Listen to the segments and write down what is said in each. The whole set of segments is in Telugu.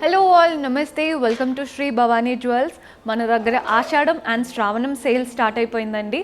హలో ఆల్ నమస్తే welcome to Shri Bhavani jewels. మన దగ్గర Ashadham and Shravanam sale start అయిపోయిందండి.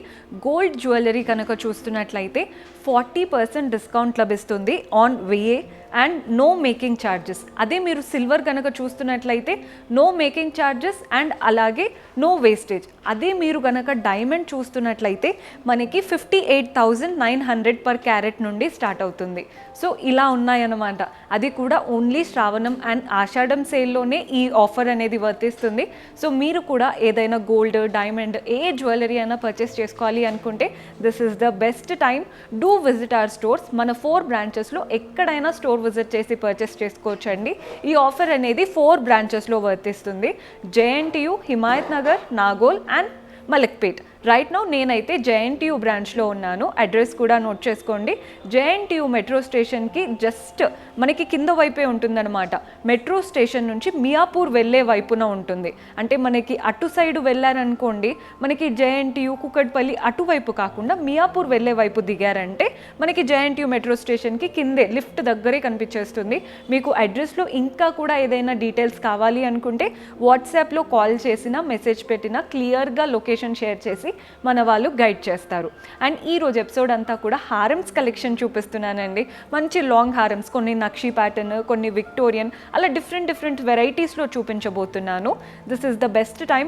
గోల్డ్ జ్యువెలరీ కనుక చూస్తున్నట్లయితే 40% డిస్కౌంట్ లభిస్తుంది on VA and no making charges. అదే మీరు సిల్వర్ కనుక చూస్తున్నట్లయితే నో మేకింగ్ ఛార్జెస్ అండ్ అలాగే నో వేస్టేజ్. అదే మీరు కనుక డైమండ్ చూస్తున్నట్లయితే మనకి 58,900 పర్ క్యారెట్ నుండి స్టార్ట్ అవుతుంది. సో ఇలా ఉన్నాయన్నమాట. అది కూడా ఓన్లీ శ్రావణం అండ్ ఆషాఢం సేల్లోనే ఈ ఆఫర్ అనేది వర్తిస్తుంది. సో మీరు కూడా ఏదైనా గోల్డ్, డైమండ్, ఏ జ్యువెలరీ అయినా పర్చేస్ చేసుకోవాలి అనుకుంటే this is the best time. Do visit hour stores. మన 4 బ్రాంచెస్లో ఎక్కడైనా స్టోర్ విజిట్ చేసి పర్చేస్ చేసుకోవచ్చండి. ఈ ఆఫర్ అనేది 4 బ్రాంచెస్లో వర్తిస్తుంది. JNTU, Himayat Nagar, Nagole and Malakpet. Right now నేనైతే జేఎన్టీయూ బ్రాంచ్లో ఉన్నాను. అడ్రస్ కూడా నోట్ చేసుకోండి. జేఎన్టీయూ మెట్రో స్టేషన్కి జస్ట్ మనకి కింద వైపే ఉంటుందన్నమాట. మెట్రో స్టేషన్ నుంచి మియాపూర్ వెళ్ళే వైపున ఉంటుంది. అంటే మనకి అటు సైడ్ వెళ్ళారనుకోండి, మనకి జేఎన్టీయూ, కుకట్పల్లి అటువైపు కాకుండా మియాపూర్ వెళ్ళే వైపు దిగారంటే మనకి జేఎన్టీయూ మెట్రో స్టేషన్కి కిందే లిఫ్ట్ దగ్గరే కనిపించేస్తుంది. మీకు అడ్రస్లో ఇంకా కూడా ఏదైనా డీటెయిల్స్ కావాలి అనుకుంటే వాట్సాప్లో కాల్ చేసినా, మెసేజ్ పెట్టినా క్లియర్గా లొకేషన్ షేర్ చేసి మన వాళ్ళు గైడ్ చేస్తారు. అండ్ ఈరోజు ఎపిసోడ్ అంతా కూడా హారమ్స్ కలెక్షన్ చూపిస్తున్నానండి. మంచి లాంగ్ హారమ్స్, కొన్ని నక్షి ప్యాటర్న్, కొన్ని విక్టోరియన్, అలా డిఫరెంట్ వెరైటీస్లో చూపించబోతున్నాను. This is the best time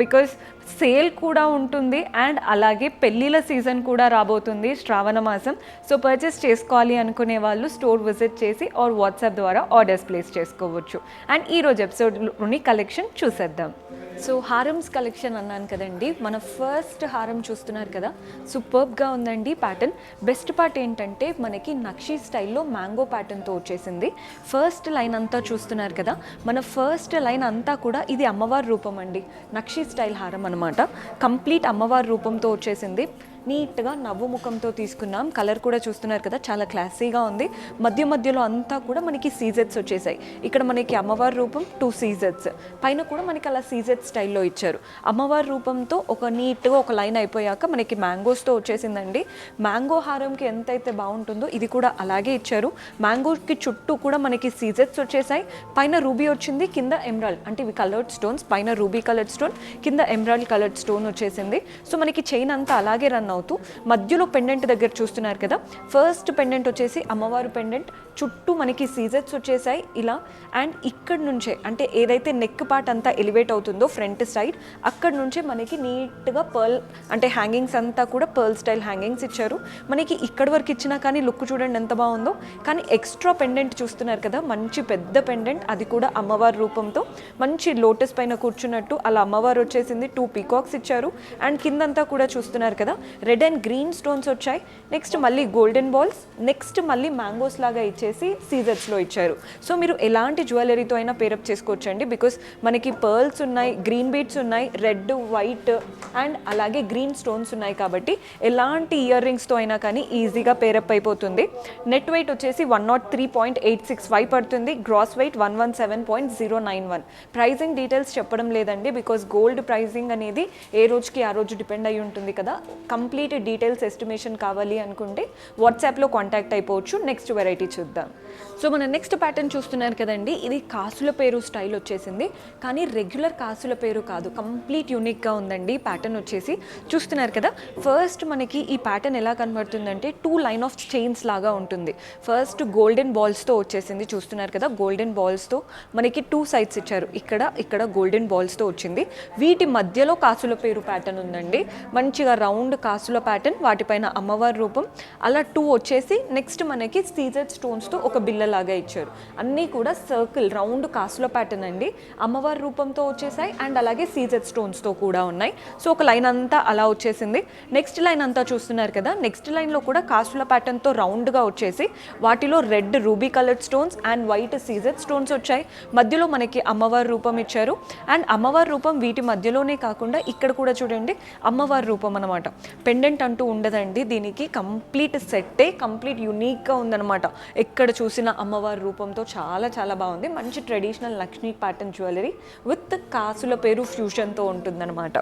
because sale కూడా ఉంటుంది అండ్ అలాగే పెళ్ళిళ్ళ సీజన్ కూడా రాబోతుంది శ్రావణ మాసం. సో పర్చేస్ చేసుకోవాలి అనుకునే వాళ్ళు స్టోర్ విజిట్ చేసి ఆర్ వాట్సాప్ ద్వారా ఆర్డర్స్ ప్లేస్ చేసుకోవచ్చు. అండ్ ఈరోజు ఎపిసోడ్లోని కలెక్షన్ చూసేద్దాం. సో హారమ్స్ కలెక్షన్ అన్నాను కదండి. మన ఫస్ట్ హారం చూస్తున్నారు కదా, సూపర్బ్గా ఉందండి ప్యాటర్న్. బెస్ట్ పార్ట్ ఏంటంటే మనకి నక్షి స్టైల్లో మ్యాంగో ప్యాటర్న్తో వచ్చేసింది. ఫస్ట్ లైన్ అంతా చూస్తున్నారు కదా, మన ఫస్ట్ లైన్ అంతా కూడా ఇది అమ్మవారి రూపం అండి. నక్షి స్టైల్ హారం అనమాట. కంప్లీట్ అమ్మవారి రూపంతో వచ్చేసింది. నీట్గా నవ్వు ముఖంతో తీసుకున్నాం. కలర్ కూడా చూస్తున్నారు కదా, చాలా క్లాసీగా ఉంది. మధ్యలో అంతా కూడా మనకి సీజెట్స్ వచ్చేసాయి. ఇక్కడ మనకి అమ్మవారి రూపం 2 సీజెట్స్, పైన కూడా మనకి అలా సీజెట్ స్టైల్లో ఇచ్చారు. అమ్మవారి రూపంతో ఒక నీట్గా ఒక లైన్ అయిపోయాక మనకి మ్యాంగోస్తో వచ్చేసిందండి. మ్యాంగో హారంకి ఎంతైతే బాగుంటుందో ఇది కూడా అలాగే ఇచ్చారు. మ్యాంగోకి చుట్టూ కూడా మనకి సీజెట్స్ వచ్చేసాయి. పైన రూబీ వచ్చింది, కింద ఎమరాల్డ్, అంటే ఇవి కలర్డ్ స్టోన్స్. పైన రూబీ కలర్డ్ స్టోన్, కింద ఎమరాల్డ్ కలర్డ్ స్టోన్ వచ్చేసింది. సో మనకి చైన్ అంతా అలాగే రన్ అవుతూ మధ్యలో పెండెంట్ దగ్గర చూస్తున్నారు కదా, ఫస్ట్ పెండెంట్ వచ్చేసి అమ్మవారు పెండెంట్, చుట్టూ మనకి సీజెట్స్ వచ్చేసాయి ఇలా. అండ్ ఇక్కడ నుంచే అంటే ఏదైతే నెక్ పార్ట్ అంతా ఎలివేట్ అవుతుందో ఫ్రంట్ సైడ్, అక్కడ నుంచే మనకి నీట్గా పర్ల్ అంటే హ్యాంగింగ్స్ అంతా కూడా పర్ల్ స్టైల్ హ్యాంగింగ్స్ ఇచ్చారు. మనకి ఇక్కడ వరకు ఇచ్చినా కానీ లుక్ చూడండి ఎంత బాగుందో. కానీ ఎక్స్ట్రా పెండెంట్ చూస్తున్నారు కదా, మంచి పెద్ద పెండెంట్, అది కూడా అమ్మవారి రూపంతో మంచి లోటస్ పైన కూర్చున్నట్టు అలా అమ్మవారు వచ్చేసింది. 2 పీకాక్స్ ఇచ్చారు. అండ్ కిందంతా కూడా చూస్తున్నారు కదా, రెడ్ అండ్ గ్రీన్ స్టోన్స్ వచ్చాయి. నెక్స్ట్ మళ్ళీ గోల్డెన్ బాల్స్, నెక్స్ట్ మళ్ళీ మ్యాంగోస్ లాగా ఇచ్చేసి సీజర్స్లో ఇచ్చారు. సో మీరు ఎలాంటి జ్యువెలరీతో అయినా పేరప్ చేసుకోవచ్చండి. బికాస్ మనకి పర్ల్స్ ఉన్నాయి, గ్రీన్ బీడ్స్ ఉన్నాయి, రెడ్, వైట్ అండ్ అలాగే గ్రీన్ స్టోన్స్ ఉన్నాయి. కాబట్టి ఎలాంటి ఇయర్ రింగ్స్తో అయినా కానీ ఈజీగా పేరప్ అయిపోతుంది. నెట్ వెయిట్ వచ్చేసి 103.865 పడుతుంది. Gross wait 117.091. ప్రైజింగ్ డీటెయిల్స్ చెప్పడం లేదండి, బికాస్ గోల్డ్ ప్రైజింగ్ అనేది ఏ రోజుకి ఆ రోజు డిపెండ్ అయి ఉంటుంది కదా. కంప్లీట్ డీటెయిల్స్ ఎస్టిమేషన్ కావాలి అనుకుంటే వాట్సాప్లో కాంటాక్ట్ అయిపోవచ్చు. నెక్స్ట్ వెరైటీ చూద్దాం. సో మన నెక్స్ట్ ప్యాటర్న్ చూస్తున్నారు కదండి, ఇది కాసుల పేరు స్టైల్ వచ్చేసింది. కానీ రెగ్యులర్ కాసుల పేరు కాదు, కంప్లీట్ యూనిక్గా ఉందండి ప్యాటర్న్ వచ్చేసి. చూస్తున్నారు కదా, ఫస్ట్ మనకి ఈ ప్యాటర్న్ ఎలా కనబడుతుందంటే 2 లైన్ ఆఫ్ చైన్స్ లాగా ఉంటుంది. ఫస్ట్ గోల్డెన్ బాల్స్తో వచ్చేసింది. చూస్తున్నారు కదా, గోల్డెన్ బాల్స్తో మనకి 2 సైడ్స్ ఇచ్చారు. ఇక్కడ గోల్డెన్ బాల్స్తో వచ్చింది. వీటి మధ్యలో కాసుల పేరు ప్యాటర్న్ ఉందండి. మంచిగా రౌండ్ కాసుల ప్యాటర్న్, వాటిపైన అమ్మవారి రూపం, అలా 2 వచ్చేసి నెక్స్ట్ మనకి సీజెడ్ స్టోన్స్తో ఒక బిల్లలాగా ఇచ్చారు. అన్నీ కూడా సర్కిల్ రౌండ్ కాసుల ప్యాటర్న్ అండి. అమ్మవారి రూపంతో వచ్చేసాయి అండ్ అలాగే సీజెడ్ స్టోన్స్తో కూడా ఉన్నాయి. సో ఒక లైన్ అంతా అలా వచ్చేసింది. నెక్స్ట్ లైన్ అంతా చూస్తున్నారు కదా, నెక్స్ట్ లైన్లో కూడా కాసుల ప్యాటర్న్తో రౌండ్గా వచ్చేసి వాటిలో red ruby coloured stones and white CZ stones వచ్చాయి. మధ్యలో మనకి అమ్మవారి రూపం ఇచ్చారు. అండ్ అమ్మవారి రూపం వీటి మధ్యలోనే కాకుండా ఇక్కడ కూడా చూడండి అమ్మవారి రూపం అనమాట. పెండెంట్ అంటూ ఉండదండి, దీనికి కంప్లీట్ సెట్టే, కంప్లీట్ యూనిక్గా ఉందన్నమాట. ఎక్కడ చూసిన అమ్మవారి రూపంతో చాలా చాలా బాగుంది. మంచి traditional Lakshmi pattern jewellery with కాసుల పేరు ఫ్యూషన్తో ఉంటుందన్నమాట.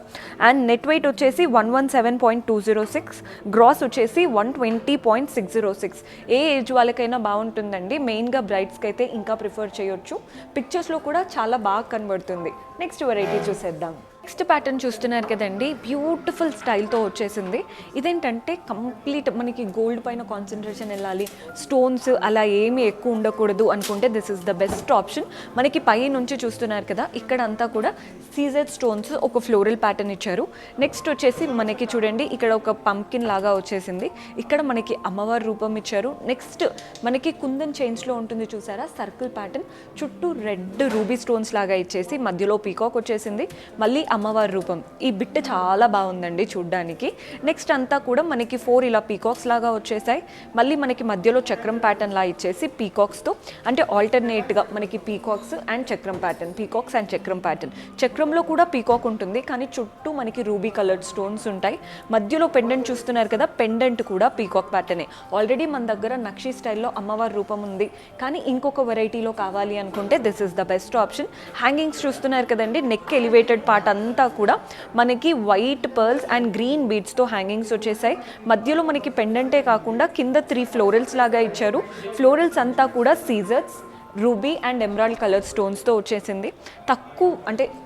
అండ్ నెట్ వెయిట్ వచ్చేసి 117.206, గ్రాస్ వచ్చేసి 120.606. ఏ ఏజ్ వాళ్ళకైనా బాగుంటుందండి, మెయిన్గా బ్రైడ్స్కి అయితే ఇంకా ప్రిఫర్ చేయొచ్చు. పిక్చర్స్లో కూడా చాలా బాగా కనబడుతుంది. నెక్స్ట్ వెరైటీ చూసేద్దాం. నెక్స్ట్ ప్యాటర్న్ చూస్తున్నారు కదండి, బ్యూటిఫుల్ స్టైల్తో వచ్చేసింది. ఇదేంటంటే కంప్లీట్ మనకి గోల్డ్ పైన కాన్సన్ట్రేషన్ వెళ్ళాలి, స్టోన్స్ అలా ఏమీ ఎక్కువ ఉండకూడదు అనుకుంటే this is the best option. మనకి పై నుంచి చూస్తున్నారు కదా, ఇక్కడ అంతా కూడా సీజెడ్ స్టోన్స్, ఒక ఫ్లోరల్ ప్యాటర్న్ ఇచ్చారు. నెక్స్ట్ వచ్చేసి మనకి చూడండి ఇక్కడ ఒక పంకిన్ లాగా వచ్చేసింది, ఇక్కడ మనకి అమ్మవారి రూపం ఇచ్చారు. నెక్స్ట్ మనకి కుందన్ చైన్స్లో ఉంటుంది చూసారా, సర్కిల్ ప్యాటర్న్, చుట్టూ రెడ్ రూబీ స్టోన్స్ లాగా ఇచ్చేసి మధ్యలో పీకాక్ వచ్చేసింది, మళ్ళీ అమ్మవారి రూపం. ఈ బిట్ చాలా బాగుందండి చూడ్డానికి. నెక్స్ట్ అంతా కూడా మనకి 4 ఇలా పీకాక్స్ లాగా వచ్చేసాయి, మళ్ళీ మనకి మధ్యలో చక్రం ప్యాటర్న్ లా ఇచ్చేసి పీకాక్స్తో, అంటే ఆల్టర్నేట్గా మనకి పీకాక్స్ అండ్ చక్రం ప్యాటర్న్, పీకాక్స్ అండ్ చక్రం ప్యాటర్న్. చక్రంలో కూడా పీకాక్ ఉంటుంది కానీ చుట్టూ మనకి రూబీ కలర్డ్ స్టోన్స్ ఉంటాయి. మధ్యలో పెండెంట్ చూస్తున్నారు కదా, పెండెంట్ కూడా పీకాక్ ప్యాటర్నే. ఆల్రెడీ మన దగ్గర నక్షి స్టైల్లో అమ్మవారి రూపం ఉంది, కానీ ఇంకొక వెరైటీలో కావాలి అనుకుంటే this is the best option. Hangings చూస్తున్నారు కదండి, నెక్ ఎలివేటెడ్ పార్ట్ అంతా కూడా మనకి వైట్ పర్ల్స్ అండ్ గ్రీన్ బీడ్స్తో హ్యాంగింగ్స్ వచ్చేసాయి. మధ్యలో మనకి పెండెంటే కాకుండా కింద 3 ఫ్లోరల్స్ లాగా ఇచ్చారు. ఫ్లోరల్స్ అంతా కూడా సీజర్స్, రూబీ అండ్ ఎమరాల్డ్ కలర్ స్టోన్స్తో వచ్చేసింది.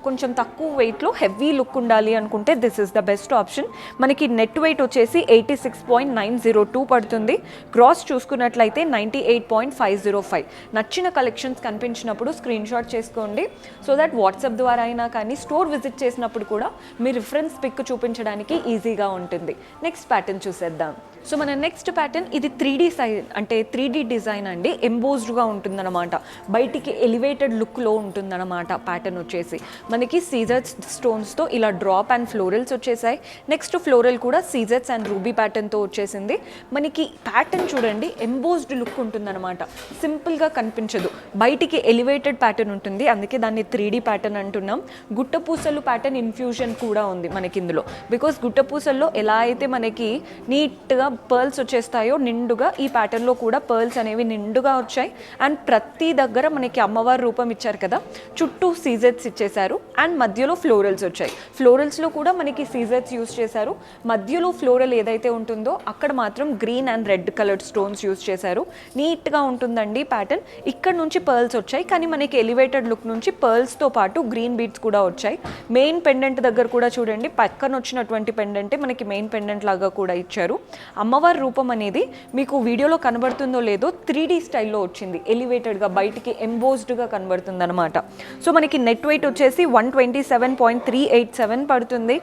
కొంచెం తక్కువ వెయిట్లో హెవీ లుక్ ఉండాలి అనుకుంటే this is the best option. మనకి నెట్ వెయిట్ వచ్చేసి 86.902 పడుతుంది. గ్రాస్ చూసుకున్నట్లయితే 98.505. నచ్చిన కలెక్షన్స్ కనిపించినప్పుడు స్క్రీన్ షాట్ చేసుకోండి, సో దట్ వాట్సాప్ ద్వారా అయినా కానీ స్టోర్ విజిట్ చేసినప్పుడు కూడా మీ రిఫరెన్స్ పిక్ చూపించడానికి ఈజీగా ఉంటుంది. నెక్స్ట్ ప్యాటర్న్ చూసేద్దాం. సో మన నెక్స్ట్ ప్యాటర్న్ ఇది 3D డిజైన్ అండి, ఎంబోజ్డ్గా ఉంటుందన్నమాట, బయటికి ఎలివేటెడ్ లుక్లో ఉంటుందన్నమాట. ప్యాటర్న్ వచ్చేసి మనకి సీజర్స్ స్టోన్స్తో ఇలా డ్రాప్ అండ్ ఫ్లోరల్స్ వచ్చేసాయి. నెక్స్ట్ ఫ్లోరల్ కూడా సీజర్స్ అండ్ రూబీ ప్యాటర్న్తో వచ్చేసింది. మనకి ప్యాటర్న్ చూడండి, ఎంబోజ్డ్ లుక్ ఉంటుందన్నమాట, సింపుల్గా కనిపించదు, బయటికి ఎలివేటెడ్ ప్యాటర్న్ ఉంటుంది, అందుకే దాన్ని 3D ప్యాటర్న్ అంటున్నాం. గుట్టపూసలు ప్యాటర్న్ ఇన్ఫ్యూజన్ కూడా ఉంది మనకి ఇందులో, బికాస్ గుట్టపూసల్లో ఎలా అయితే మనకి నీట్గా పర్ల్స్ వచ్చేస్తాయో నిండుగా, ఈ ప్యాటర్న్లో కూడా పర్ల్స్ అనేవి నిండుగా వచ్చాయి. అండ్ ప్రతి దగ్గర మనకి అమ్మవారి రూపం ఇచ్చారు కదా, చుట్టూ సీజెట్స్ ఇచ్చేసారు అండ్ మధ్యలో ఫ్లోరల్స్ వచ్చాయి. ఫ్లోరల్స్లో కూడా మనకి సీజెట్స్ యూస్ చేశారు. మధ్యలో ఫ్లోరల్ ఏదైతే ఉంటుందో అక్కడ మాత్రం green and red coloured stones use చేశారు. నీట్గా ఉంటుందండి ప్యాటర్న్. ఇక్కడ నుంచి పర్ల్స్ వచ్చాయి, కానీ మనకి ఎలివేటెడ్ లుక్ నుంచి పర్ల్స్తో పాటు గ్రీన్ బీడ్స్ కూడా వచ్చాయి. మెయిన్ పెండెంట్ దగ్గర కూడా చూడండి, పక్కన వచ్చినటువంటి పెండెంటే మనకి మెయిన్ పెండెంట్ లాగా కూడా ఇచ్చారు. అమ్మవారి రూపం అనేది మీకు వీడియోలో కనబడుతుందో లేదో 3D స్టైల్లో వచ్చింది, ఎలివేటెడ్గా బయటికి ఎంబోజ్డ్గా కనబడుతుంది అనమాట. సో మనకి నెట్ వెయిట్ వచ్చేసి 127.387 పడుతుంది.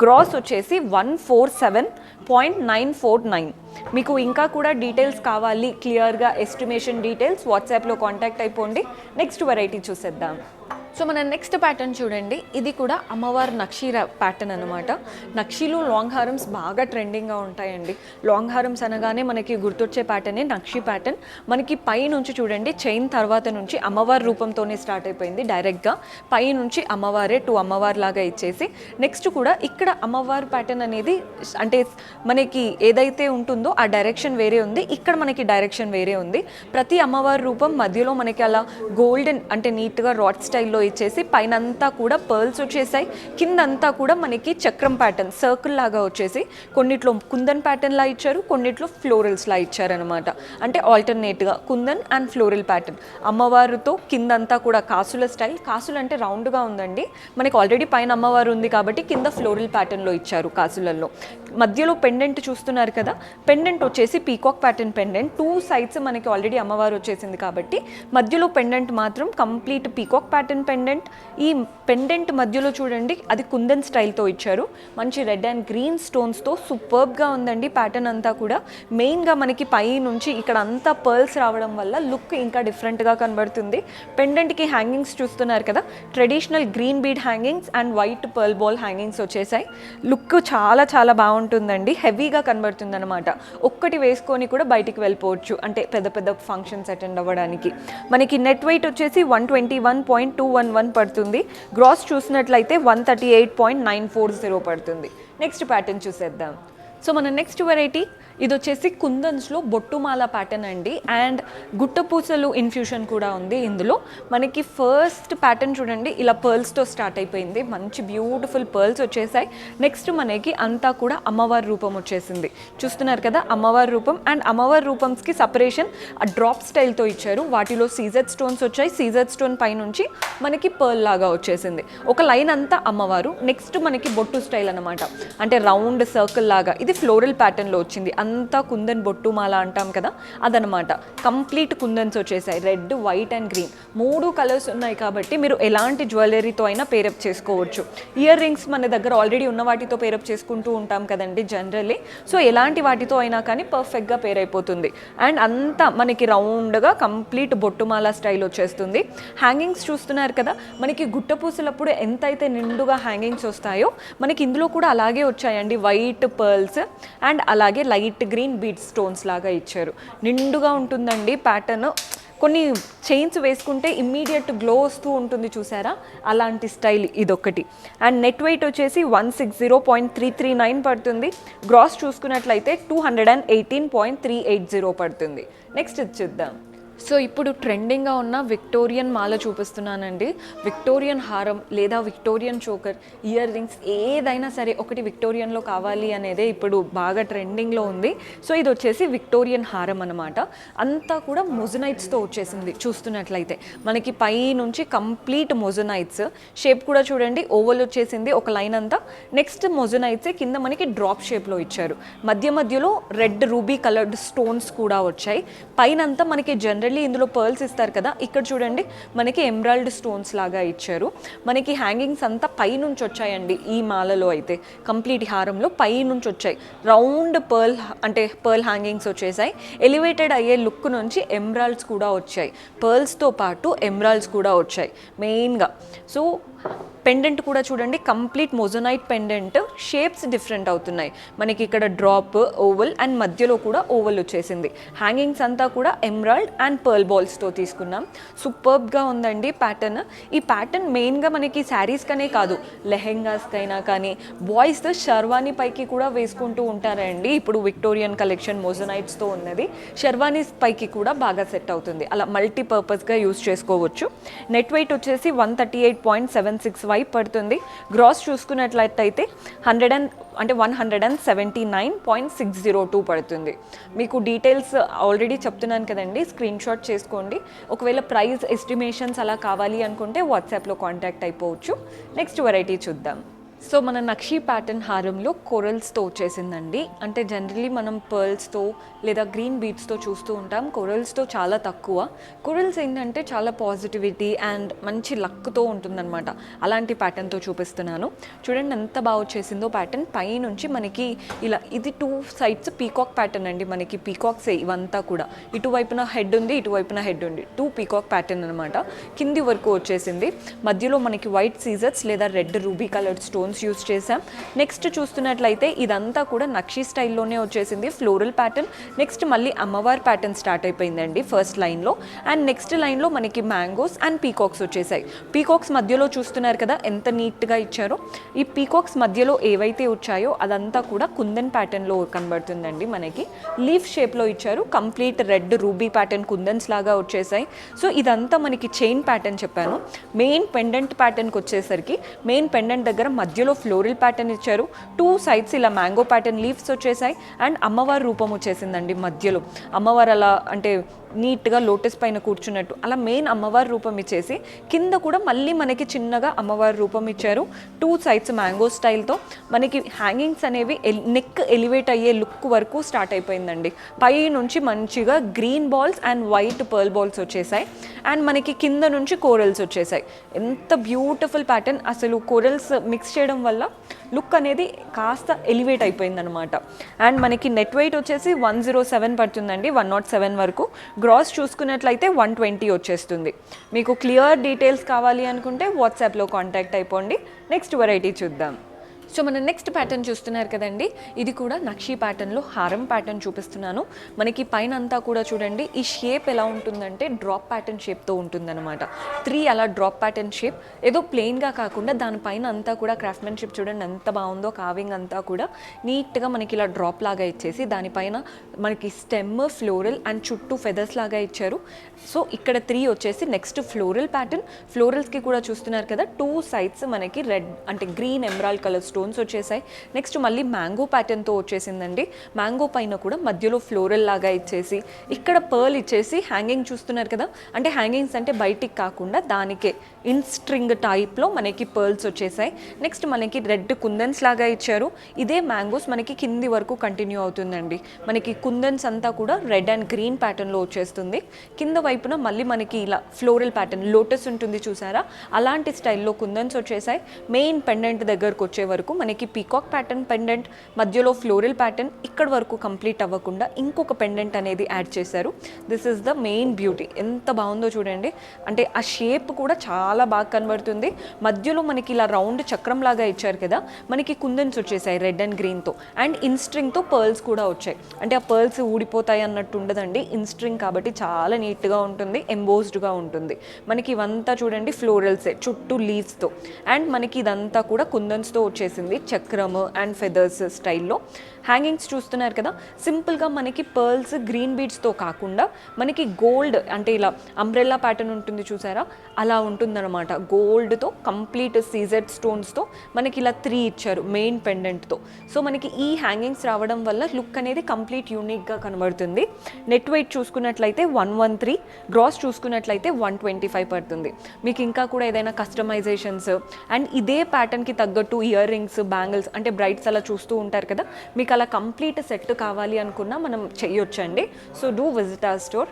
గ్రాస్ వచ్చేసి 147.949. మీకు ఇంకా కూడా డీటెయిల్స్ కావాలి, క్లియర్గా ఎస్టిమేషన్ డీటెయిల్స్, వాట్సాప్లో కాంటాక్ట్ అయిపోండి. నెక్స్ట్ వెరైటీ చూసేద్దాం. సో మన నెక్స్ట్ ప్యాటర్న్ చూడండి, ఇది కూడా అమ్మవారి నక్షి ప్యాటర్న్ అనమాట. నక్షిలో లాంగ్ హారమ్స్ బాగా ట్రెండింగ్గా ఉంటాయండి. లాంగ్ హారమ్స్ అనగానే మనకి గుర్తొచ్చే ప్యాటర్నే నక్షి ప్యాటర్న్. మనకి పై నుంచి చూడండి, చైన్ తర్వాత నుంచి అమ్మవారి రూపంతోనే స్టార్ట్ అయిపోయింది. డైరెక్ట్గా పై నుంచి అమ్మవారే టు అమ్మవారి లాగా ఇచ్చేసి, నెక్స్ట్ కూడా ఇక్కడ అమ్మవారి ప్యాటర్న్ అనేది అంటే మనకి ఏదైతే ఉంటుందో ఆ డైరెక్షన్ వేరే ఉంది, ఇక్కడ మనకి డైరెక్షన్ వేరే ఉంది. ప్రతి అమ్మవారి రూపం మధ్యలో మనకి అలా గోల్డెన్ అంటే నీట్గా రాడ్ స్టైల్లో ఇచ్చేసి, పైన అంతా కూడా పర్ల్స్ వచ్చేసాయి, కిందంతా కూడా మనకి చక్రం ప్యాటర్న్ సర్కిల్ లాగా వచ్చేసి, కొన్నిట్లో కుందన్ ప్యాటర్న్ లా ఇచ్చారు, కొన్నిట్లో ఫ్లోరల్స్ లా ఇచ్చారనమాట. అంటే ఆల్టర్నేట్గా కుందన్ అండ్ ఫ్లోరల్ ప్యాటర్న్. అమ్మవారితో కిందంతా కూడా కాసుల స్టైల్, కాసులు అంటే రౌండ్గా ఉందండి, మనకి ఆల్రెడీ పైన అమ్మవారు ఉంది కాబట్టి కింద ఫ్లోరల్ ప్యాటర్న్లో ఇచ్చారు కాసులలో. మధ్యలో పెండెంట్ చూస్తున్నారు కదా, పెండెంట్ వచ్చేసి పీకాక్ ప్యాటర్న్ పెండెంట్. 2 సైడ్స్ మనకి ఆల్రెడీ అమ్మవారు వచ్చేసింది కాబట్టి మధ్యలో పెండెంట్ మాత్రం కంప్లీట్ పీకాక్ ప్యాటర్న్ పెండెంట్. ఈ పెండెంట్ మధ్యలో చూడండి, అది కుందన్ స్టైల్తో ఇచ్చారు, మంచి రెడ్ అండ్ గ్రీన్ స్టోన్స్తో సూపర్బ్గా ఉందండి ప్యాటర్న్ అంతా కూడా. మెయిన్గా మనకి పై నుంచి ఇక్కడ అంతా పర్ల్స్ రావడం వల్ల లుక్ ఇంకా డిఫరెంట్గా కనబడుతుంది. పెండెంట్కి హ్యాంగింగ్స్ చూస్తున్నారు కదా, traditional green bead hangings and white pearl ball hangings వచ్చేసాయి. లుక్ చాలా చాలా బాగుంటుందండి, హెవీగా కనబడుతుంది అనమాట. ఒక్కటి వేసుకొని కూడా బయటికి వెళ్ళిపోవచ్చు, అంటే పెద్ద పెద్ద ఫంక్షన్స్ అటెండ్ అవ్వడానికి. మనకి నెట్ వెయిట్ వచ్చేసి 121.211 పడుతుంది. గ్రాస్ చూసినట్లయితే 138.940 పడుతుంది. నెక్స్ట్ ప్యాటర్న్ చూసేద్దాం. సో మన నెక్స్ట్ వెరైటీ ఇది వచ్చేసి కుందన్స్లో బొట్టుమాల ప్యాటర్న్ అండి, అండ్ గుట్టపూసలు ఇన్ఫ్యూషన్ కూడా ఉంది ఇందులో. మనకి ఫస్ట్ ప్యాటర్న్ చూడండి, ఇలా పర్ల్స్తో స్టార్ట్ అయిపోయింది, మంచి బ్యూటిఫుల్ పర్ల్స్ వచ్చేసాయి. నెక్స్ట్ మనకి అంతా కూడా అమ్మవారి రూపం వచ్చేసింది, చూస్తున్నారు కదా అమ్మవారి రూపం. అండ్ అమ్మవారి రూపంస్కి సపరేషన్ ఆ డ్రాప్ స్టైల్తో ఇచ్చారు, వాటిలో సీజెడ్ స్టోన్స్ వచ్చాయి. సీజెడ్ స్టోన్ పైనుంచి మనకి పర్ల్ లాగా వచ్చేసింది, ఒక లైన్ అంతా అమ్మవారు. నెక్స్ట్ మనకి బొట్టు స్టైల్ అనమాట, అంటే రౌండ్ సర్కిల్ లాగా, ఇది ఫ్లోరల్ ప్యాటర్న్లో వచ్చింది. అంతా కుందన్ బొట్టు మాల అంటాం కదా అదనమాట. కంప్లీట్ కుందన్స్ వచ్చేసాయి, red, white and green 3 colours ఉన్నాయి కాబట్టి మీరు ఎలాంటి జ్యువెలరీతో అయినా పేరప్ చేసుకోవచ్చు. ఇయర్ రింగ్స్ మన దగ్గర ఆల్రెడీ ఉన్న వాటితో పేరప్ చేసుకుంటూ ఉంటాం కదండి జనరల్లీ, సో ఎలాంటి వాటితో అయినా కానీ పర్ఫెక్ట్గా పేర్ అయిపోతుంది. అండ్ అంతా మనకి రౌండ్గా కంప్లీట్ బొట్టుమాల స్టైల్ వచ్చేస్తుంది. హ్యాంగింగ్స్ చూస్తున్నారు కదా, మనకి గుట్టపూసలప్పుడు ఎంతైతే నిండుగా హ్యాంగింగ్స్ వస్తాయో మనకి ఇందులో కూడా అలాగే వచ్చాయండి. వైట్ పర్ల్స్ అండ్ అలాగే లైట్ గ్రీన్ బీడ్ స్టోన్స్ లాగా ఇచ్చారు, నిండుగా ఉంటుందండి ప్యాటర్న్. కొన్ని చైన్స్ వేసుకుంటే ఇమ్మీడియట్ గ్లో వస్తూ ఉంటుంది చూసారా, అలాంటి స్టైల్ ఇదొకటి. అండ్ నెట్ వెయిట్ వచ్చేసి 160.339 పడుతుంది. గ్రాస్ చూసుకున్నట్లయితే 218.380 పడుతుంది. నెక్స్ట్ చూద్దాం. సో ఇప్పుడు ట్రెండింగ్గా ఉన్న విక్టోరియన్ మాల చూపిస్తున్నానండి. విక్టోరియన్ హారం లేదా విక్టోరియన్ చోకర్, ఇయర్ రింగ్స్ ఏదైనా సరే ఒకటి విక్టోరియన్లో కావాలి అనేదే ఇప్పుడు బాగా ట్రెండింగ్లో ఉంది. సో ఇది వచ్చేసి విక్టోరియన్ హారం అనమాట. అంతా కూడా మొజనైట్స్తో వచ్చేసింది, చూస్తున్నట్లయితే మనకి పై నుంచి కంప్లీట్ మొజనైట్స్. షేప్ కూడా చూడండి, ఓవల్ వచ్చేసింది ఒక లైన్ అంతా. నెక్స్ట్ మొజనైట్సే కింద మనకి డ్రాప్ షేప్లో ఇచ్చారు, మధ్యలో రెడ్ రూబీ కలర్డ్ స్టోన్స్ కూడా వచ్చాయి. పైన అంతా మనకి జనరల్ ఇందులో పర్ల్స్ ఇస్తారు కదా, ఇక్కడ చూడండి మనకి ఎమరాల్డ్ స్టోన్స్ లాగా ఇచ్చారు. మనకి హ్యాంగింగ్స్ అంతా పై నుంచి వచ్చాయండి ఈ మాలలో అయితే, కంప్లీట్ హారంలో పై నుంచి వచ్చాయి. రౌండ్ పర్ల్ హ్యాంగింగ్స్ వచ్చేసాయి. ఎలివేటెడ్ అయ్యే లుక్ నుంచి ఎమరాల్డ్స్ కూడా వచ్చాయి, పర్ల్స్తో పాటు ఎమరాల్డ్స్ కూడా వచ్చాయి మెయిన్గా. సో పెండెంట్ కూడా చూడండి, complete moissanite pendant. Shapes different అవుతున్నాయి మనకి, ఇక్కడ డ్రాప్, ఓవల్ అండ్ మధ్యలో కూడా ఓవల్ వచ్చేసింది. హ్యాంగింగ్స్ అంతా కూడా ఎమరాల్డ్ అండ్ పర్ల్ బాల్స్తో తీసుకున్నాం. సూపర్బ్గా ఉందండి ప్యాటర్న్. ఈ ప్యాటర్న్ మెయిన్గా మనకి శారీస్కనే కాదు, లెహెంగాస్కైనా కానీ, బాయ్స్ షర్వానీ పైకి కూడా వేసుకుంటూ ఉంటారండి. ఇప్పుడు విక్టోరియన్ కలెక్షన్ మొజనైట్స్తో ఉన్నది, షర్వానీస్ పైకి కూడా బాగా సెట్ అవుతుంది, అలా మల్టీపర్పస్గా యూస్ చేసుకోవచ్చు. నెట్ వెయిట్ వచ్చేసి 138.76 పడుతుంది. గ్రాస్ చూసుకున్నట్లయితే 179.602 పడుతుంది. మీకు డీటెయిల్స్ ఆల్రెడీ చెప్తున్నాను కదండి, స్క్రీన్ షాట్ చేసుకోండి. ఒకవేళ ప్రైస్ ఎస్టిమేషన్స్ అలా కావాలి అనుకుంటే వాట్సాప్లో కాంటాక్ట్ అయిపోవచ్చు. నెక్స్ట్ వెరైటీ చూద్దాం. సో మన నక్షి ప్యాటర్న్ హారంలో కొరల్స్తో వచ్చేసిందండి. అంటే జనరలీ మనం పర్ల్స్తో లేదా గ్రీన్ బీడ్స్తో చూస్తూ ఉంటాం, కొరల్స్తో చాలా తక్కువ. కొరల్స్ ఏంటంటే చాలా పాజిటివిటీ అండ్ మంచి లక్తో ఉంటుందన్నమాట, అలాంటి ప్యాటర్న్తో చూపిస్తున్నాను. చూడండి ఎంత బాగా వచ్చేసిందో ప్యాటర్న్. పై నుంచి మనకి ఇలా, ఇది 2 సైడ్స్ పీకాక్ ప్యాటర్న్ అండి, మనకి పీకాక్సే ఇవంతా కూడా. ఇటువైపున హెడ్ ఉంది, ఇటువైపున హెడ్ ఉంది, 2 పీకాక్ ప్యాటర్న్ అనమాట. కింది వరకు వచ్చేసింది, మధ్యలో మనకి వైట్ సీజర్స్ లేదా red ruby coloured stones use చేసాం. నెక్స్ట్ చూస్తున్నట్లయితే ఇదంతా కూడా నక్షి స్టైల్లోనే వచ్చేసింది, ఫ్లోరల్ ప్యాటర్న్. నెక్స్ట్ మళ్ళీ అమ్మవారి ప్యాటర్న్ స్టార్ట్ అయిపోయిందండి ఫస్ట్ లైన్లో. అండ్ నెక్స్ట్ లైన్లో మనకి మ్యాంగోస్ అండ్ పీకాక్స్ వచ్చేసాయి. పీకాక్స్ మధ్యలో చూస్తున్నారు కదా ఎంత నీట్గా ఇచ్చారో. ఈ పీకాక్స్ మధ్యలో ఏవైతే వచ్చాయో అదంతా కూడా కుందన్ ప్యాటర్న్లో కనబడుతుందండి. మనకి లీఫ్ షేప్లో ఇచ్చారు, కంప్లీట్ రెడ్ రూబీ ప్యాటర్న్ కుందన్స్ లాగా వచ్చేసాయి. సో ఇదంతా మనకి చైన్ ప్యాటర్న్ చెప్పాను. మెయిన్ పెండెంట్ ప్యాటర్న్కి వచ్చేసరికి మెయిన్ పెండెంట్ దగ్గర మధ్యలో ఫ్లోరల్ ప్యాటర్న్ ఇచ్చారు, 2 సైడ్స్ ఇలా మ్యాంగో ప్యాటర్న్ లీవ్స్ వచ్చేసాయి. అండ్ అమ్మవారి రూపం వచ్చేసిందండి మధ్యలో. అమ్మవారు అలా అంటే నీట్గా లోటస్ పైన కూర్చున్నట్టు అలా మెయిన్ అమ్మవారి రూపం ఇచ్చేసి, కింద కూడా మళ్ళీ మనకి చిన్నగా అమ్మవారి రూపం ఇచ్చారు, 2 సైడ్స్ మ్యాంగో స్టైల్తో. మనకి హ్యాంగింగ్స్ అనేవి నెక్ ఎలివేట్ అయ్యే లుక్ వరకు స్టార్ట్ అయిపోయిందండి. పై నుంచి మంచిగా green balls and white pearl balls వచ్చేసాయి. అండ్ మనకి కింద నుంచి కోరల్స్ వచ్చేసాయి. ఎంత బ్యూటిఫుల్ ప్యాటర్న్, అసలు కోరల్స్ మిక్స్ చేయడం వల్ల లుక్ అనేది కాస్త ఎలివేట్ అయిపోయిందనమాట. అండ్ మనకి నెట్ వెయిట్ వచ్చేసి 107 పడుతుందండి, 107 వరకు. గ్రాస్ చూసుకున్నట్లయితే 120 వచ్చేస్తుంది. మీకు క్లియర్ డీటెయిల్స్ కావాలి అనుకుంటే వాట్సాప్లో కాంటాక్ట్ అయిపోండి. నెక్స్ట్ వెరైటీ చూద్దాం. సో మన నెక్స్ట్ ప్యాటర్న్ చూస్తున్నారు కదండి, ఇది కూడా నక్షీ ప్యాటర్న్లో హారం ప్యాటర్న్ చూపిస్తున్నాను. మనకి పైన అంతా కూడా చూడండి, ఈ షేప్ ఎలా ఉంటుందంటే డ్రాప్ ప్యాటర్న్ షేప్తో ఉంటుందన్నమాట. 3 అలా డ్రాప్ ప్యాటర్న్ షేప్, ఏదో ప్లెయిన్గా కాకుండా దానిపైన అంతా కూడా క్రాఫ్ట్మెన్షిప్ చూడండి ఎంత బాగుందో. కావింగ్ అంతా కూడా నీట్గా మనకి ఇలా డ్రాప్ లాగా ఇచ్చేసి దానిపైన మనకి స్టెమ్, ఫ్లోరల్ అండ్ చుట్టూ ఫెదర్స్ లాగా ఇచ్చారు. సో ఇక్కడ 3 వచ్చేసి నెక్స్ట్ ఫ్లోరల్ ప్యాటర్న్. ఫ్లోరల్స్కి కూడా చూస్తున్నారు కదా, 2 సైడ్స్ మనకి రెడ్ అంటే గ్రీన్ ఎమరాల్డ్ కలర్ స్టోన్స్ వచ్చేసాయి. నెక్స్ట్ మళ్ళీ మ్యాంగో ప్యాటర్న్తో వచ్చేసిందండి. మ్యాంగో పైన కూడా మధ్యలో ఫ్లోరల్ లాగా ఇచ్చేసి ఇక్కడ పర్ల్ ఇచ్చేసి హ్యాంగింగ్ చూస్తున్నారు కదా, అంటే హ్యాంగింగ్స్ అంటే బయటికి కాకుండా దానికే ఇన్ స్ట్రింగ్ టైప్లో మనకి పర్ల్స్ వచ్చేసాయి. నెక్స్ట్ మనకి రెడ్ కుందన్స్ లాగా ఇచ్చారు. ఇదే మ్యాంగోస్ మనకి కింది వరకు కంటిన్యూ అవుతుందండి. మనకి కుందన్స్ అంతా కూడా రెడ్ అండ్ గ్రీన్ ప్యాటర్న్లో వచ్చేస్తుంది. కింద వైపున మళ్ళీ మనకి ఇలా ఫ్లోరల్ ప్యాటర్న్ లోటస్ ఉంటుంది చూసారా, అలాంటి స్టైల్లో కుందన్స్ వచ్చేసాయి. మెయిన్ పెండెంట్ దగ్గరకు వచ్చే వరకు మనకి పీకాక్ ప్యాటర్న్ పెండెంట్, మధ్యలో ఫ్లోరల్ ప్యాటర్న్, ఇక్కడ వరకు కంప్లీట్ అవ్వకుండా ఇంకొక పెండెంట్ అనేది యాడ్ చేశారు. This is the main beauty. ఎంత బాగుందో చూడండి, అంటే ఆ షేప్ కూడా చాలా బాగా కనబడుతుంది. మధ్యలో మనకి ఇలా రౌండ్ చక్రం లాగా ఇచ్చారు కదా, మనకి కుందన్స్ వచ్చేసాయి రెడ్ అండ్ గ్రీన్తో, అండ్ ఇన్స్ట్రింగ్తో పర్ల్స్ కూడా వచ్చాయి. అంటే ఆ పర్ల్స్ ఊడిపోతాయి అన్నట్టు ఉండదండి, ఇన్స్ట్రింగ్ కాబట్టి చాలా నీట్గా ఉంటుంది, ఎంబోస్డ్గా ఉంటుంది. మనకి ఇవంతా చూడండి ఫ్లోరల్సే చుట్టూ లీవ్స్తో, అండ్ మనకి ఇదంతా కూడా కుందన్స్తో వచ్చేసింది చక్రము అండ్ ఫెదర్స్ స్టైల్లో. హ్యాంగింగ్స్ చూస్తున్నారు కదా, సింపుల్గా మనకి పర్ల్స్ గ్రీన్ బీడ్స్తో కాకుండా మనకి గోల్డ్ అంటే ఇలా అంబ్రెల్లా ప్యాటర్న్ ఉంటుంది చూసారా, అలా ఉంటుందన్నమాట. గోల్డ్తో కంప్లీట్ సీజెడ్ స్టోన్స్తో మనకి ఇలా 3 ఇచ్చారు మెయిన్ పెండెంట్తో. సో మనకి ఈ హ్యాంగింగ్స్ రావడం వల్ల లుక్ అనేది కంప్లీట్ యూనిక్గా కనబడుతుంది. నెట్ వెయిట్ చూసుకున్నట్లయితే 113, గ్రాస్ చూసుకున్నట్లయితే 125 పడుతుంది. మీకు ఇంకా కూడా ఏదైనా కస్టమైజేషన్స్ అండ్ ఇదే ప్యాటర్న్కి తగ్గట్టు ఇయర్ రింగ్స్, బ్యాంగిల్స్ అంటే బ్రైట్స్ అలా చూస్తూ ఉంటారు కదా, మీకు అలా కంప్లీట్ సెట్ కావాలి అనుకున్నా మనం చెయ్యొచ్చండి. So do visit our store.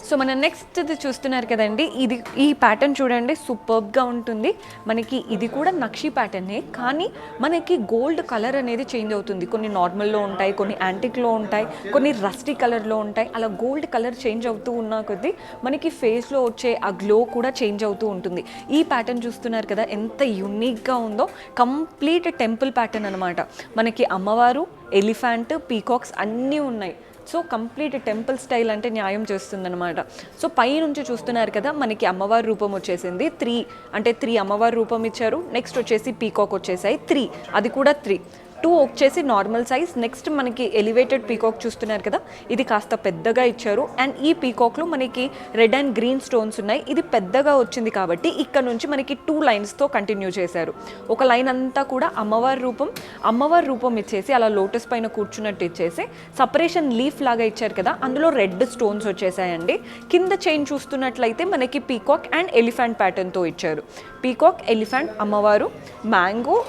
So మన నెక్స్ట్ చూస్తున్నారు కదండి, ఇది ఈ ప్యాటర్న్ చూడండి సూపర్బ్గా ఉంటుంది. మనకి ఇది కూడా నక్షి ప్యాటర్నే, కానీ మనకి గోల్డ్ కలర్ అనేది చేంజ్ అవుతుంది. కొన్ని నార్మల్లో ఉంటాయి, కొన్ని యాంటిక్లో ఉంటాయి, కొన్ని రస్టీ కలర్లో ఉంటాయి. అలా గోల్డ్ కలర్ చేంజ్ అవుతూ ఉన్న కొద్దీ మనకి ఫేస్లో వచ్చే ఆ గ్లో కూడా చేంజ్ అవుతూ ఉంటుంది. ఈ ప్యాటర్న్ చూస్తున్నారు కదా ఎంత యూనిక్గా ఉందో, కంప్లీట్ టెంపుల్ ప్యాటర్న్ అనమాట. మనకి అమ్మవారు, ఎలిఫెంట్, పీకాక్స్ అన్నీ ఉన్నాయి. సో కంప్లీట్ టెంపుల్ స్టైల్ అంటే న్యాయం చేస్తుందన్నమాట. సో పై నుంచి చూస్తున్నారు కదా, మనకి అమ్మవారి రూపం వచ్చేసింది 3 అమ్మవారి రూపం ఇచ్చారు. నెక్స్ట్ వచ్చేసి పీకాక్ వచ్చేసాయి 3, అది కూడా 3. 2 వచ్చేసి నార్మల్ సైజ్. నెక్స్ట్ మనకి ఎలివేటెడ్ పీకాక్ చూస్తున్నారు కదా, ఇది కాస్త పెద్దగా ఇచ్చారు. అండ్ ఈ పీకాక్లో మనకి రెడ్ అండ్ గ్రీన్ స్టోన్స్ ఉన్నాయి. ఇది పెద్దగా వచ్చింది కాబట్టి ఇక్కడ నుంచి మనకి 2 లైన్స్తో కంటిన్యూ చేశారు. ఒక లైన్ అంతా కూడా అమ్మవారి రూపం ఇచ్చేసి అలా లోటస్ పైన కూర్చున్నట్టు ఇచ్చేసి సపరేషన్ లీఫ్ లాగా ఇచ్చారు కదా, అందులో రెడ్ స్టోన్స్ వచ్చేసాయండి. కింద చైన్ చూస్తున్నట్లయితే మనకి పీకాక్ అండ్ ఎలిఫెంట్ ప్యాటర్న్తో ఇచ్చారు. పీకాక్, ఎలిఫెంట్, అమ్మవారు, మ్యాంగో,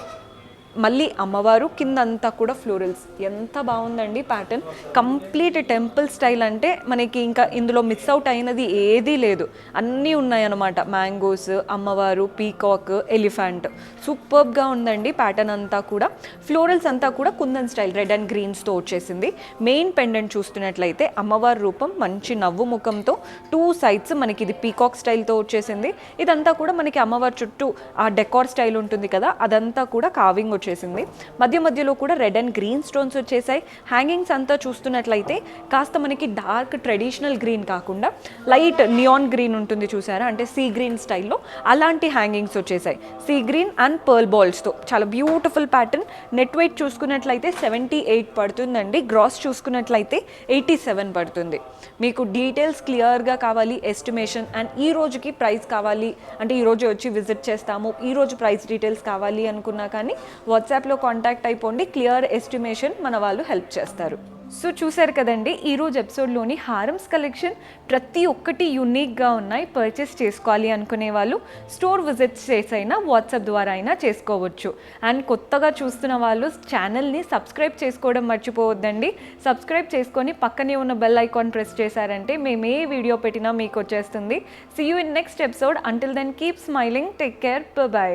మళ్ళీ అమ్మవారు, కింద అంతా కూడా ఫ్లోరల్స్. ఎంత బాగుందండి ప్యాటర్న్, కంప్లీట్ టెంపుల్ స్టైల్. అంటే మనకి ఇంకా ఇందులో మిస్ అవుట్ అయినది ఏదీ లేదు, అన్నీ ఉన్నాయన్నమాట. మ్యాంగోస్, అమ్మవారు, పీకాక్, ఎలిఫెంట్, సూపర్బ్గా ఉందండి ప్యాటర్న్ అంతా కూడా. ఫ్లోరల్స్ అంతా కూడా కుందన్ స్టైల్ రెడ్ అండ్ గ్రీన్స్తో వచ్చేసింది. మెయిన్ పెండెంట్ చూస్తున్నట్లయితే అమ్మవారి రూపం మంచి నవ్వు ముఖంతో, 2 సైడ్స్ మనకి ఇది పీకాక్ స్టైల్తో వచ్చేసింది. ఇదంతా కూడా మనకి అమ్మవారి చుట్టూ ఆ డెకార్ స్టైల్ ఉంటుంది కదా, అదంతా కూడా కావింగ్ వచ్చేసింది. మధ్యలో కూడా రెడ్ అండ్ గ్రీన్ స్టోన్స్ వచ్చేసాయి. హ్యాంగింగ్స్ అంతా చూస్తున్నట్లయితే కాస్త మనకి డార్క్ ట్రెడిషనల్ గ్రీన్ కాకుండా లైట్ నియాన్ గ్రీన్ ఉంటుంది చూసారా, అంటే సీ గ్రీన్ స్టైల్లో అలాంటి హ్యాంగింగ్స్ వచ్చేసాయి. సీ గ్రీన్ అండ్ పర్ల్ బాల్స్తో చాలా బ్యూటిఫుల్ ప్యాటర్న్. నెట్ వెయిట్ చూసుకున్నట్లయితే 78 పడుతుందండి. గ్రాస్ చూసుకున్నట్లయితే 87 పడుతుంది. మీకు డీటెయిల్స్ క్లియర్గా కావాలి, ఎస్టిమేషన్ అండ్ ఈ రోజుకి ప్రైస్ కావాలి అంటే ఈ రోజు వచ్చి విజిట్ చేస్తాము, ఈ రోజు ప్రైస్ డీటెయిల్స్ కావాలి అనుకున్నా కానీ వాట్సాప్లో కాంటాక్ట్ అయిపోండి. క్లియర్ ఎస్టిమేషన్ మన వాళ్ళు హెల్ప్ చేస్తారు. సో చూసారు కదండి, ఈరోజు ఎపిసోడ్లోని హారమ్స్ కలెక్షన్ ప్రతి ఒక్కటి యూనిక్గా ఉన్నాయి. పర్చేస్ చేసుకోవాలి అనుకునే వాళ్ళు స్టోర్ విజిట్ చేసైనా వాట్సాప్ ద్వారా అయినా చేసుకోవచ్చు. అండ్ కొత్తగా చూస్తున్న వాళ్ళు ఛానల్ని సబ్స్క్రైబ్ చేసుకోవడం మర్చిపోవద్దండి. సబ్స్క్రైబ్ చేసుకొని పక్కనే ఉన్న బెల్ ఐకాన్ ప్రెస్ చేశారంటే మేము ఏ వీడియో పెట్టినా మీకు వచ్చేస్తుంది. See you in next episode. Until then keep smiling, take care, by.